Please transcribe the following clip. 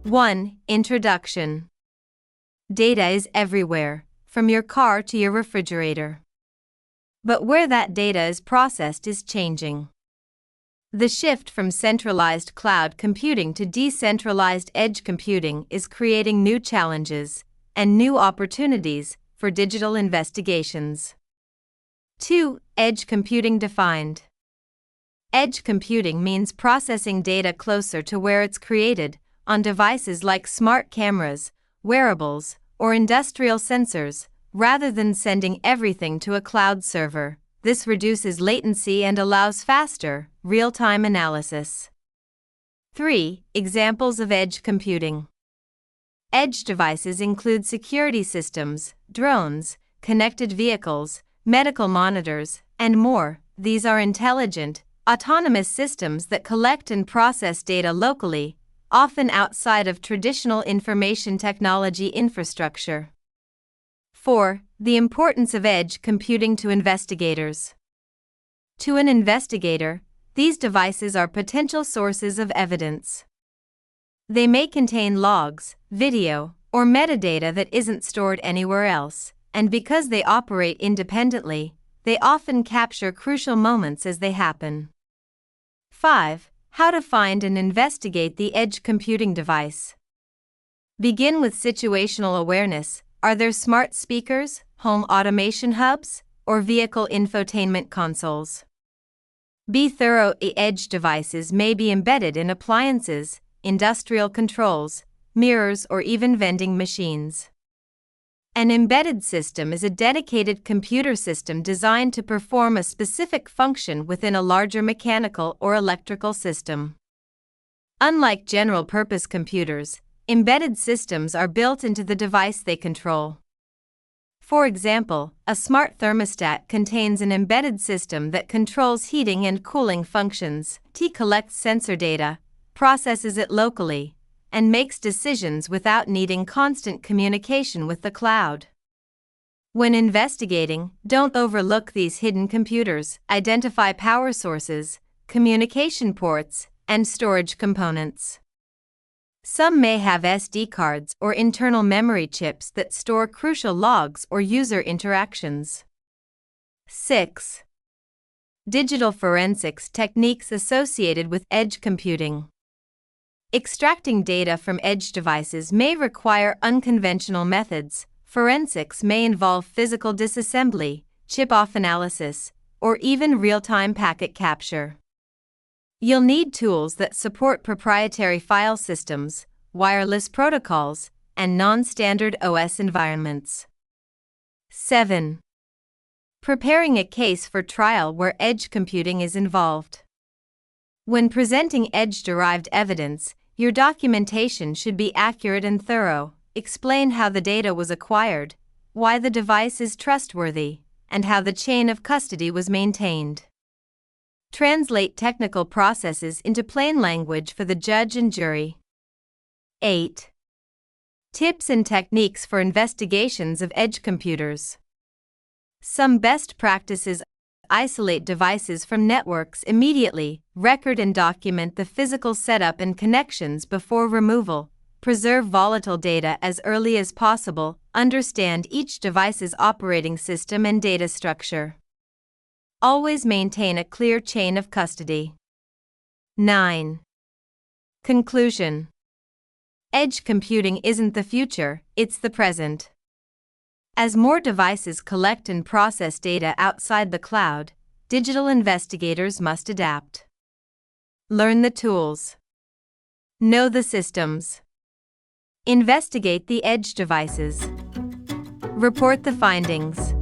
1. Introduction. Data is everywhere, from your car to your refrigerator. But where that data is processed is changing. The shift from centralized cloud computing to decentralized edge computing is creating new challenges and new opportunities for digital investigations. 2. Edge computing defined. Edge computing means processing data closer to where it's created, on devices like smart cameras, wearables, or industrial sensors, rather than sending everything to a cloud server. This reduces latency and allows faster, real-time analysis. 3. Examples of edge computing. Edge devices include security systems, drones, connected vehicles, medical monitors, and more. These are intelligent, autonomous systems that collect and process data locally, often outside of traditional information technology infrastructure. 4. The importance of edge computing to investigators. To an investigator, these devices are potential sources of evidence. They may contain logs, video, or metadata that isn't stored anywhere else, and because they operate independently, they often capture crucial moments as they happen. 5. How to find and investigate the edge computing device. Begin with situational awareness. Are there smart speakers, home automation hubs, or vehicle infotainment consoles? Be thorough. Edge devices may be embedded in appliances, industrial controls, mirrors, or even vending machines. An embedded system is a dedicated computer system designed to perform a specific function within a larger mechanical or electrical system. Unlike general-purpose computers, embedded systems are built into the device they control. For example, a smart thermostat contains an embedded system that controls heating and cooling functions. It collects sensor data, processes it locally, and makes decisions without needing constant communication with the cloud. When investigating, don't overlook these hidden computers. Identify power sources, communication ports, and storage components. Some may have SD cards or internal memory chips that store crucial logs or user interactions. 6. Digital forensics techniques associated with edge computing. Extracting data from edge devices may require unconventional methods. Forensics may involve physical disassembly, chip-off analysis, or even real-time packet capture. You'll need tools that support proprietary file systems, wireless protocols, and non-standard OS environments. 7. Preparing a case for trial where edge computing is involved. When presenting edge-derived evidence, your documentation should be accurate and thorough. Explain how the data was acquired, why the device is trustworthy, and how the chain of custody was maintained. Translate technical processes into plain language for the judge and jury. 8. Tips and techniques for investigations of edge computers. Some best practices: isolate devices from networks immediately, record and document the physical setup and connections before removal, preserve volatile data as early as possible, understand each device's operating system and data structure. Always maintain a clear chain of custody. 9. Conclusion. Edge computing isn't the future, it's the present. As more devices collect and process data outside the cloud, digital investigators must adapt. Learn the tools. Know the systems. Investigate the edge devices. Report the findings.